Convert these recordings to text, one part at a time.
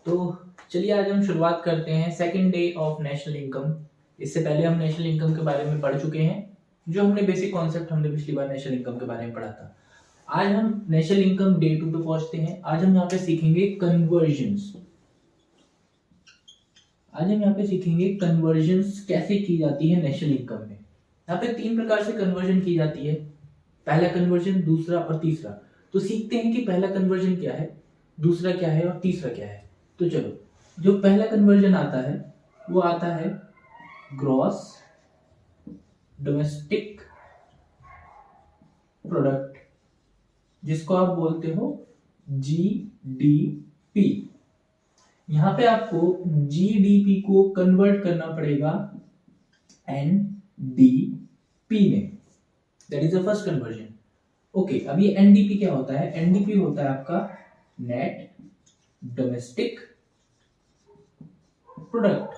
तो चलिए आज हम शुरुआत करते हैं second day of national income. इससे पहले हम नेशनल इनकम के बारे में पढ़ चुके हैं। जो हमने बेसिक कॉन्सेप्ट हमने पिछली बार नेशनल इनकम के बारे में पढ़ा था। आज हम नेशनल इनकम डे 2 पे पहुंचते हैं। आज हम यहाँ पे सीखेंगे कन्वर्जन्स। आज हम यहाँ पे सीखेंगे कन्वर्जन्स कैसे की जाती है नेशनल इनकम में। यहाँ पे 3 प्रकार से कन्वर्जन की जाती है, पहला कन्वर्जन, दूसरा और तीसरा। तो सीखते हैं कि पहला कन्वर्जन क्या है, दूसरा क्या है और तीसरा क्या है। तो चलो, जो पहला कन्वर्जन आता है वो आता है ग्रॉस डोमेस्टिक प्रोडक्ट, जिसको आप बोलते हो जीडीपी। यहां पे आपको जीडीपी को कन्वर्ट करना पड़ेगा एनडीपी में। That is the first conversion. Okay, अब ये एनडीपी क्या होता है? एनडीपी होता है आपका नेट डोमेस्टिक प्रोडक्ट।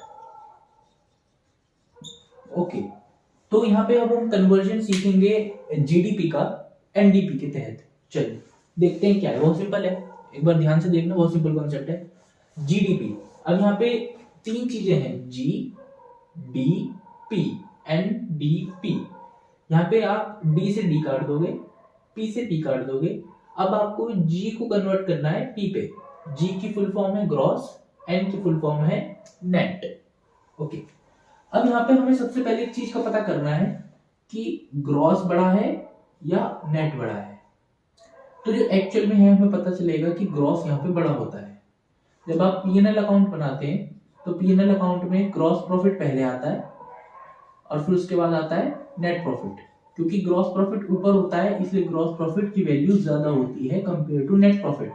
ओके, तो यहां पे अब हम कन्वर्जन सीखेंगे जीडीपी का एनडीपी के तहत। चलिए देखते हैं क्या है। बहुत सिंपल है, एक बार ध्यान से देखना, बहुत सिंपल कॉन्सेप्ट है जीडीपी। अब यहाँ पे 3 चीजें हैं, जी डी पी एनडीपी। यहाँ पे आप डी से डी काट दोगे, पी से पी काट दोगे। अब आपको जी को कन्वर्ट करना है पी पे। जी की फुल फॉर्म है ग्रॉस, एन की फुल फॉर्म है नेट। ओके, अब यहाँ पे हमें सबसे पहले एक चीज का पता करना है कि ग्रॉस बड़ा है या नेट बड़ा है। तो जो एक्चुअल में है हमें पता चलेगा कि ग्रॉस यहाँ पे बड़ा होता है। जब आप पीएनएल अकाउंट बनाते हैं तो पीएनएल अकाउंट में ग्रॉस प्रॉफिट पहले आता है और फिर उसके बाद आता है नेट प्रॉफिट। क्योंकि ग्रॉस प्रॉफिट ऊपर होता है इसलिए ग्रॉस प्रॉफिट की वैल्यू ज्यादा होती है कंपेयर टू नेट प्रॉफिट।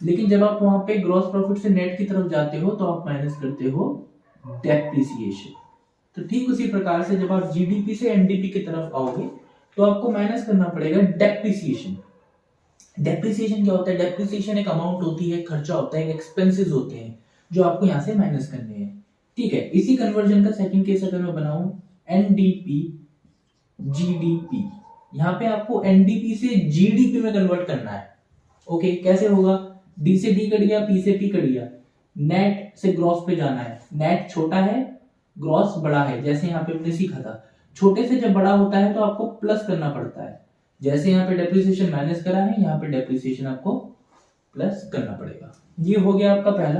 लेकिन जब आप वहां पे ग्रॉस प्रॉफिट से नेट की तरफ जाते हो तो आप माइनस करते हो डेप्रिसिएशन। तो ठीक उसी प्रकार से जब आप जीडीपी से एनडीपी की तरफ आओगे तो आपको माइनस करना पड़ेगा डेप्रिसिएशन। डेप्रिसिएशन क्या होता है? डेप्रिसिएशन एक अमाउंट होती है, खर्चा होता है, एक्सपेंसेस होते हैं जो आपको यहाँ से माइनस करने हैं। ठीक है, इसी कन्वर्जन का सेकंड केस अगर मैं बनाऊं एनडीपी जीडीपी, यहाँ पे आपको एनडीपी से जीडीपी में कन्वर्ट करना है। ओके, कैसे होगा? डी से डी कट गया, पी से पी कट गया, नेट से ग्रॉस पे जाना है। नेट छोटा है, ग्रॉस बड़ा है, जैसे यहाँ पे हमने सीखा था। छोटे से जब बड़ा होता है तो आपको प्लस करना पड़ता है। जैसे यहाँ पे डेप्रिसिएशन माइनस करा है, यहाँ पे डेप्रिसिएशन आपको प्लस करना पड़ेगा। ये हो गया आपका पहला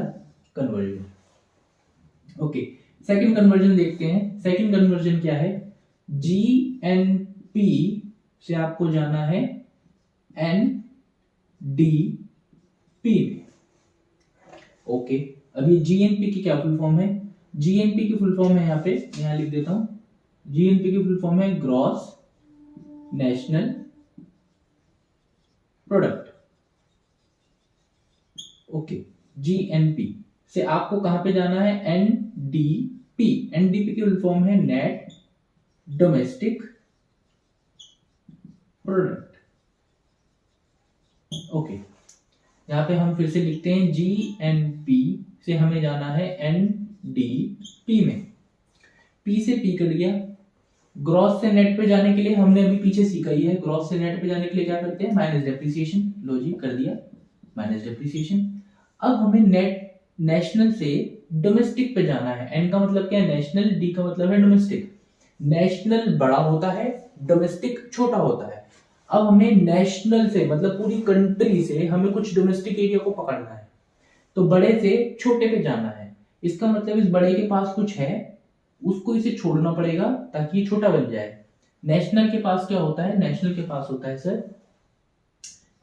कन्वर्जन। ओके, सेकंड कन्वर्जन देखते हैं। सेकंड कन्वर्जन क्या है? जीएनपी से आपको जाना है एनडीपी में। ओके, अभी जीएनपी की क्या फुल फॉर्म है? जीएनपी की फुल फॉर्म है, यहाँ पे यहाँ लिख देता हूं। जीएनपी की फुल फॉर्म है gross national product. Okay, GNP से आपको कहां पे जाना है? एनडीपी। एनडीपी की फुल फॉर्म है नेट डोमेस्टिक प्रोडक्ट। ओके, यहां पे हम फिर से लिखते हैं जीएनपी से हमें जाना है एनडीपी में। पी से पी कट गया। ग्रॉस से नेट पे जाने के लिए हमने अभी पीछे सीखा ही है, ग्रॉस से नेट पे जाने के लिए क्या करते हैं? Minus depreciation. लो जी, कर दिया माइनस डेप्रिसिएशन। अब हमें नेट नेशनल से डोमेस्टिक पे जाना है। एन का मतलब क्या है? नेशनल। डी का मतलब है डोमेस्टिक। नेशनल बड़ा होता है, डोमेस्टिक छोटा होता है। अब हमें नेशनल से मतलब पूरी कंट्री से हमें कुछ डोमेस्टिक एरिया को पकड़ना है, तो बड़े से छोटे पे जाना है। इसका मतलब इस बड़े के पास कुछ है, उसको इसे छोड़ना पड़ेगा ताकि ये छोटा बन जाए। नेशनल के पास क्या होता है? नेशनल के पास होता है सर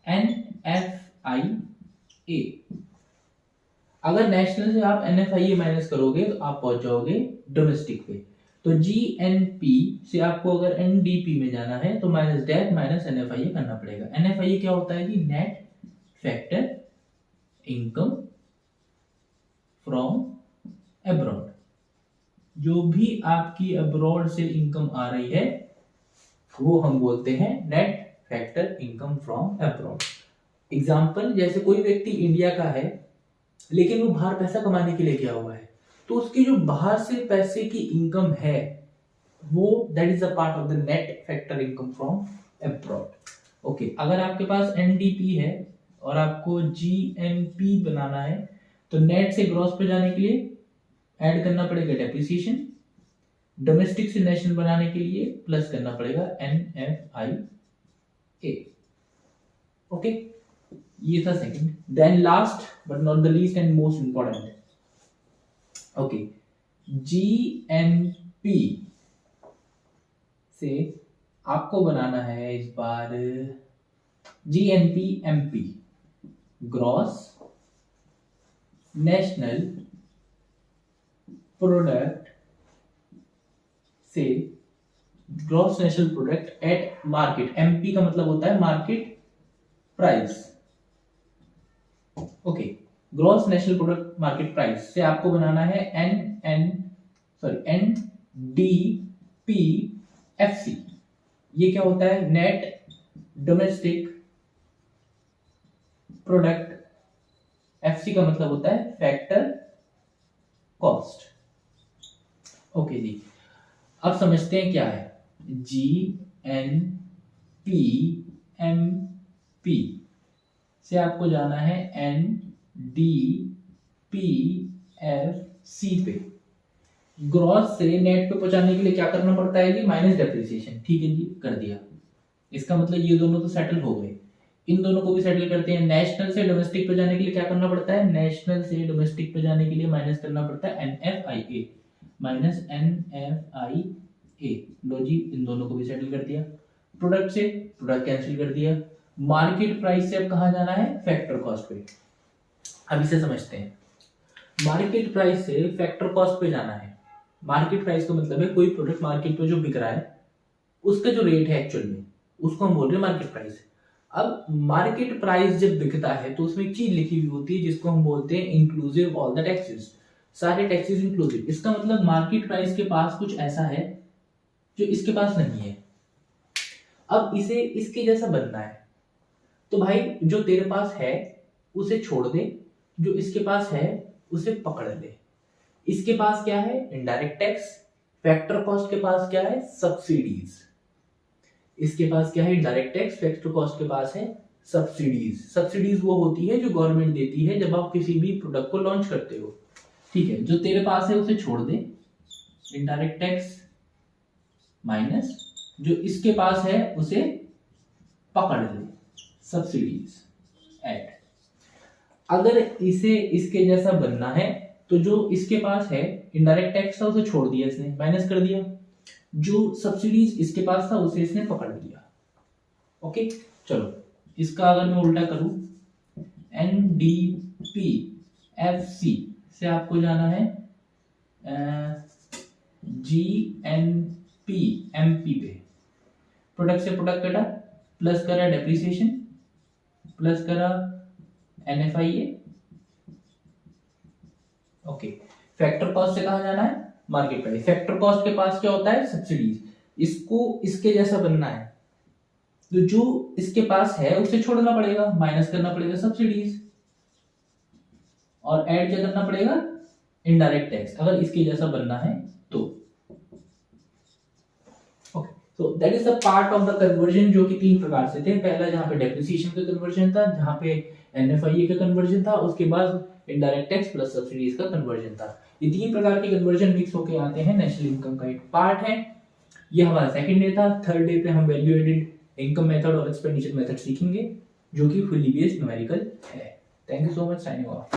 NFIA। अगर नेशनल से आप NFIA माइनस करोगे तो आप पहुंच जाओगे डोमेस्टिक पे। तो GNP से आपको अगर NDP में जाना है तो माइनस डेट माइनस NFIA करना पड़ेगा। NFIA क्या होता है कि net factor income from abroad. जो भी आपकी अब्रॉड से इनकम आ रही है वो हम बोलते हैं net factor income from abroad. Example, जैसे कोई व्यक्ति इंडिया का है लेकिन वो बाहर पैसा कमाने के लिए गया हुआ है, तो उसकी जो बाहर से पैसे की इनकम है वो that is a part of the net factor income from abroad. Okay, अगर आपके पास एनडीपी है और आपको जीएनपी बनाना है तो नेट से ग्रॉस पे जाने के लिए ऐड करना पड़ेगा डेप्रिसिएशन, डोमेस्टिक से नेशनल बनाने के लिए प्लस करना पड़ेगा NFIA। ओके, ये था second. Then last but not the least and most important, okay, GNP से आपको बनाना है इस बार GNP-MP, ग्रॉस नेशनल प्रोडक्ट से, gross national product at market, MP का मतलब होता है market price. Okay, gross national product market price से आपको बनाना है NDPFC। ये क्या होता है? नेट डोमेस्टिक प्रोडक्ट, FC का मतलब होता है फैक्टर कॉस्ट। ओके जी, अब समझते हैं क्या है GNP-MP से आपको जाना है NDPFC पे। ग्रॉस से नेट पे पहुंचाने के लिए क्या करना पड़ता है जी? Minus depreciation. ठीक है जी, कर दिया। इसका मतलब ये दोनों तो सेटल हो गए, इन दोनों को भी सेटल करते हैं। नेशनल से डोमेस्टिक पे जाने के लिए क्या करना पड़ता है? नेशनल से डोमेस्टिक पे जाने के लिए माइनस करना पड़ता है NFIA, माइनस NFIA। लो जी, इन दोनों को भी सेटल कर दिया। प्रोडक्ट से प्रोडक्ट कैंसिल कर दिया। मार्केट प्राइस से अब कहां जाना है? फैक्टर कॉस्ट पे। अब इसे समझते हैं। मार्केट प्राइस से फैक्टर कॉस्ट पे जाना है। मार्केट प्राइस का मतलब है कोई प्रोडक्ट मार्केट पे जो बिक रहा है उसका जो रेट है एक्चुअल में, उसको हम बोल रहे हैं मार्केट प्राइस। अब मार्केट प्राइस जब बिकता है तो उसमें एक चीज लिखी हुई होती है जिसको हम बोलते हैं इंक्लूसिव ऑल द टैक्सेस, सारे टैक्सेस इंक्लूसिव। इसका मतलब मार्केट प्राइस के पास कुछ ऐसा है जो इसके पास नहीं है। अब इसे इसके जैसा बनना है तो भाई जो तेरे पास है उसे छोड़ दे, जो इसके पास है उसे पकड़ ले। इसके पास क्या है? Indirect tax. फैक्टर कॉस्ट के पास क्या है? सब्सिडीज। इसके पास क्या है? Indirect tax. फैक्टर कॉस्ट के पास है सब्सिडीज। सब्सिडीज वो होती है जो गवर्नमेंट देती है जब आप किसी भी प्रोडक्ट को लॉन्च करते हो। ठीक है, जो तेरे पास है उसे छोड़ दे, इनडायरेक्ट टैक्स माइनस जो इसके पास है उसे पकड़ ले, सब्सिडीज ऐड। अगर इसे इसके जैसा बनना है तो जो इसके पास है इनडायरेक्ट टैक्स था उसे छोड़ दिया इसने, माइनस कर दिया। जो सब्सिडीज इसके पास था उसे इसने पकड़ लिया। ओके, चलो इसका अगर मैं उल्टा करूं, NDPFC से आपको जाना है GNP-MP पे। प्रोडक्ट से प्रोडक्ट कटा, प्लस करा डेप्रिसिएशन, प्लस करा NFIA। ओके, फैक्टर कॉस्ट से कहां जाना है? Market price. फैक्टर कॉस्ट के पास क्या होता है? सब्सिडीज। इसको इसके जैसा बनना है तो जो इसके पास है उसे छोड़ना पड़ेगा, माइनस करना पड़ेगा सब्सिडीज, और ऐड क्या करना पड़ेगा? इनडायरेक्ट टैक्स, अगर इसके जैसा बनना है तो। Okay, so that is the part of the conversion जो कि तीन प्रकार से थे। पहला जहां पे डेप्रिसिएशन का कन्वर्जन था, जहां पे NFIA का कन्वर्जन था, उसके बाद इनडायरेक्ट टैक्स प्लस सब्सिडीज का कन्वर्जन था। ये तीन प्रकार के कन्वर्जन मिक्स होके आते हैं, नेशनल इनकम का एक पार्ट है। ये हमारा सेकंड डे था। थर्ड डे पे हम वैल्यू एडेड इनकम मेथड और एक्सपेंडिचर मेथड सीखेंगे जो कि फुली बेस्ड न्यूमेरिकल है। Thank you so much, signing off.